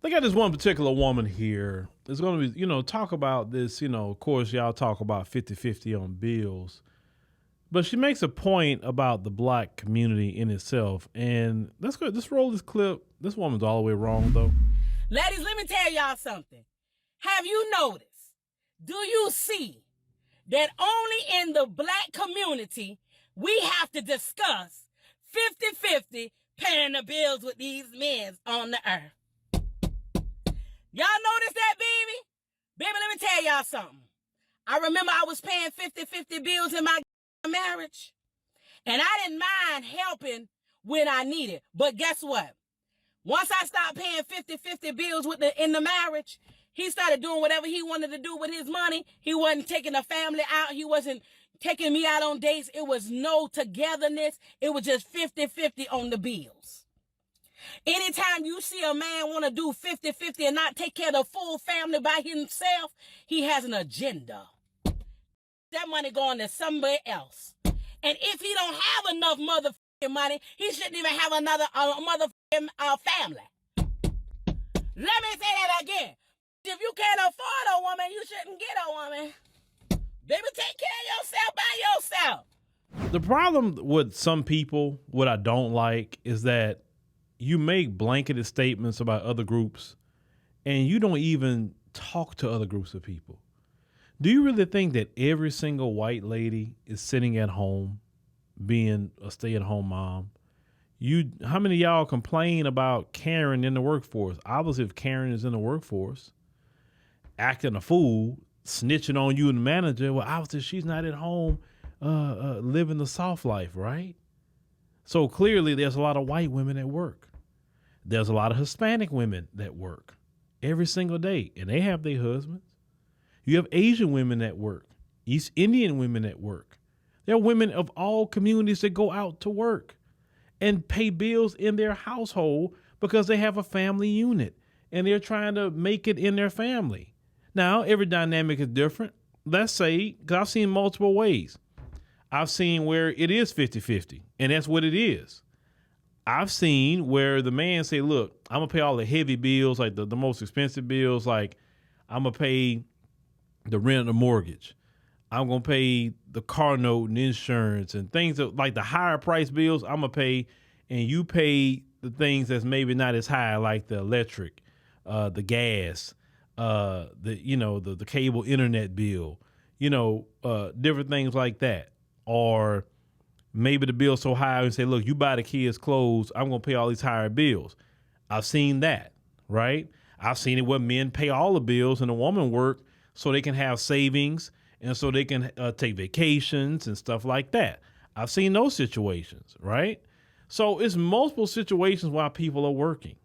They got this one particular woman here. It's going to be, talk about this, of course, y'all talk about 50-50 on bills. But she makes a point about the black community in itself. And let's go, let's roll this clip. This woman's all the way wrong, though. Ladies, let me tell y'all something. Have you noticed? Do you see that only in the black community we have to discuss 50-50 paying the bills with these men on the earth? Y'all notice that, baby? Baby, let me tell y'all something. I remember I was paying 50-50 bills in my marriage, and I didn't mind helping when I needed. But guess what? Once I stopped paying 50-50 bills in the marriage, he started doing whatever he wanted to do with his money. He wasn't taking the family out. He wasn't taking me out on dates. It was no togetherness. It was just 50-50 on the bills. Anytime you see a man want to do 50-50 and not take care of the full family by himself, he has an agenda. That money going to somebody else. And if he don't have enough motherfucking money, he shouldn't even have another motherfucking family. Let me say that again. If you can't afford a woman, you shouldn't get a woman. Baby, take care of yourself by yourself. The problem with some people, what I don't like, is that you make blanketed statements about other groups and you don't even talk to other groups of people. Do you really think that every single white lady is sitting at home being a stay-at-home mom? How many of y'all complain about Karen in the workforce? Obviously, if Karen is in the workforce, acting a fool, snitching on you and the manager, well, obviously she's not at home living the soft life, right? So clearly there's a lot of white women at work. There's a lot of Hispanic women that work every single day, and they have their husbands. You have Asian women at work, East Indian women at work. There are women of all communities that go out to work and pay bills in their household because they have a family unit and they're trying to make it in their family. Now, every dynamic is different. Let's say, because I've seen multiple ways. I've seen where it is 50-50, and that's what it is. I've seen where the man say, look, I'm going to pay all the heavy bills, like the most expensive bills, like I'm going to pay the rent and the mortgage. I'm going to pay the car note and insurance and things like the higher price bills I'm going to pay, and you pay the things that's maybe not as high, like the electric, the gas, the cable internet bill, different things like that. Or maybe the bill's so high and say, look, you buy the kids clothes, I'm going to pay all these higher bills. I've seen that, right? I've seen it where men pay all the bills and the woman work so they can have savings and so they can take vacations and stuff like that. I've seen those situations, right? So it's multiple situations why people are working.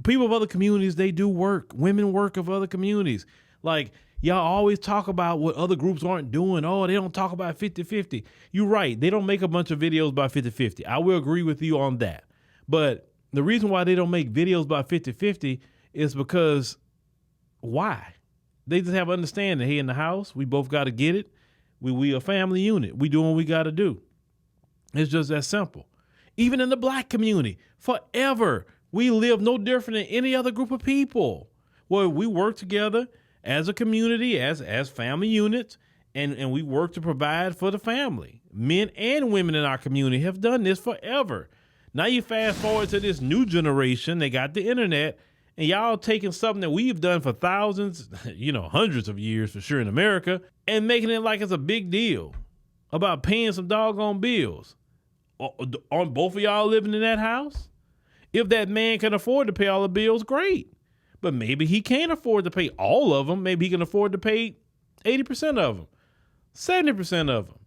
People of other communities, they do work. Women work of other communities. Like, y'all always talk about what other groups aren't doing. Oh, they don't talk about 50-50. You're right. They don't make a bunch of videos about 50-50. I will agree with you on that. But the reason why they don't make videos about 50-50 is because why? They just have understanding. Hey, in the house, we both got to get it. We a family unit. We doing what we got to do. It's just that simple. Even in the black community, forever, we live no different than any other group of people. Well, we work together as a community, as family units, and we work to provide for the family. Men and women in our community have done this forever. Now you fast forward to this new generation, they got the internet, and y'all taking something that we've done for thousands, hundreds of years for sure in America, and making it like it's a big deal about paying some doggone bills. Aren't both of y'all living in that house? If that man can afford to pay all the bills, great. But maybe he can't afford to pay all of them. Maybe he can afford to pay 80% of them, 70% of them.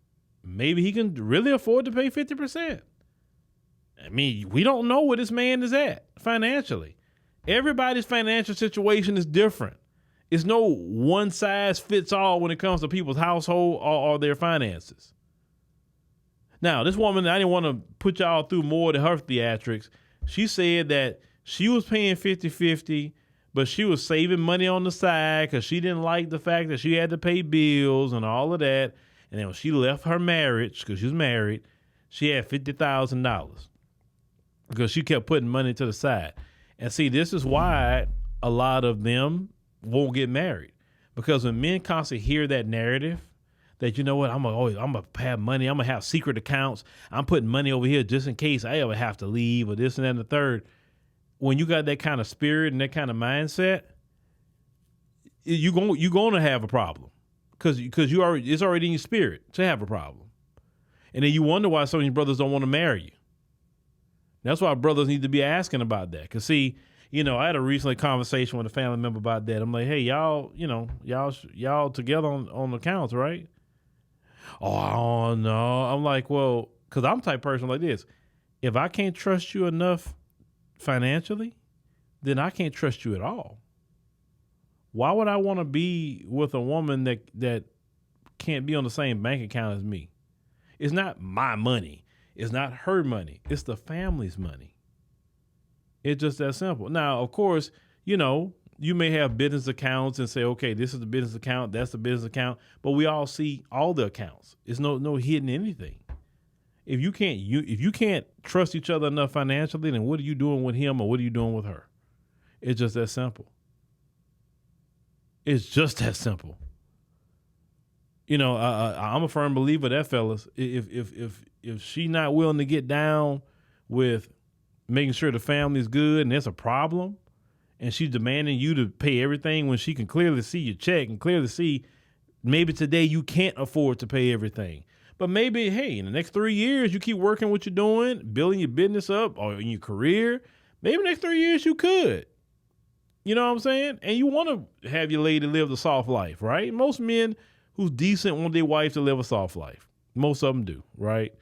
Maybe he can really afford to pay 50%. I mean, we don't know where this man is at financially. Everybody's financial situation is different. It's no one size fits all when it comes to people's household or their finances. Now, this woman, I didn't want to put y'all through more than her theatrics. She said that she was paying 50-50, but she was saving money on the side because she didn't like the fact that she had to pay bills and all of that. And then when she left her marriage, because she was married, she had $50,000 because she kept putting money to the side. And see, this is why a lot of them won't get married, because when men constantly hear that narrative that, you know what, I'm gonna have money, I'm gonna have secret accounts, I'm putting money over here just in case I ever have to leave or this and that and the third. When you got that kind of spirit and that kind of mindset, you're gonna have a problem, because it's already in your spirit to have a problem, and then you wonder why some of your brothers don't want to marry you. That's why brothers need to be asking about that. Because see, I had a recent conversation with a family member about that. I'm like, hey, y'all together on accounts, right? Oh no. I'm like, well, because I'm the type of person like this. If I can't trust you enough financially, then I can't trust you at all. Why would I want to be with a woman that can't be on the same bank account as me? It's not my money. It's not her money. It's the family's money. It's just that simple. Now, of course, you may have business accounts and say, okay, this is the business account, that's the business account, but we all see all the accounts. It's no hidden anything. If you can't trust each other enough financially, then what are you doing with him or what are you doing with her? It's just that simple. It's just that simple. I'm a firm believer that, fellas, if she not willing to get down with making sure the family's good and there's a problem, and she's demanding you to pay everything when she can clearly see your check and clearly see maybe today you can't afford to pay everything. But maybe, hey, in the next 3 years, you keep working what you're doing, building your business up or in your career. Maybe the next 3 years you could. You know what I'm saying? And you want to have your lady live the soft life, right? Most men who's decent want their wife to live a soft life. Most of them do, right?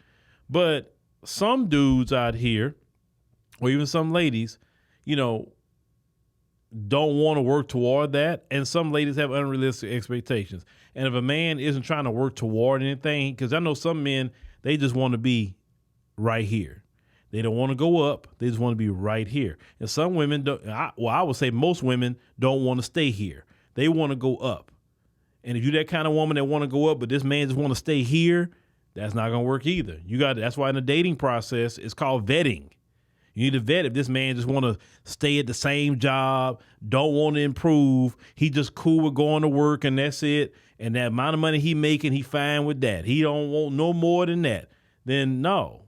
But some dudes out here, or even some ladies, don't want to work toward that. And some ladies have unrealistic expectations. And if a man isn't trying to work toward anything, because I know some men, they just want to be right here. They don't want to go up. They just want to be right here. And some women I would say most women don't want to stay here. They want to go up. And if you're that kind of woman that want to go up, but this man just want to stay here, that's not going to work either. That's why in the dating process, it's called vetting. You need to vet if this man just want to stay at the same job, don't want to improve. He just cool with going to work and that's it. And that amount of money he making, he fine with that. He don't want no more than that. Then no.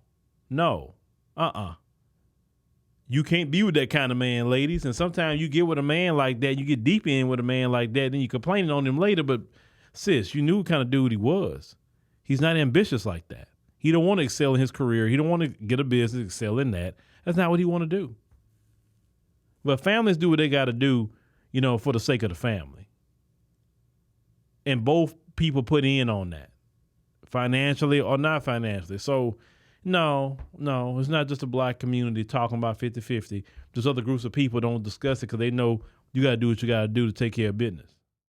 You can't be with that kind of man, ladies. And sometimes you get with a man like that, you get deep in with a man like that, then you complaining on him later. But sis, you knew what kind of dude he was. He's not ambitious like that. He don't want to excel in his career. He don't want to get a business, excel in that. That's not what he want to do. But families do what they got to do, for the sake of the family. And both people put in on that, financially or not financially. So no, it's not just a black community talking about 50-50. Just other groups of people don't discuss it because they know you got to do what you got to do to take care of business.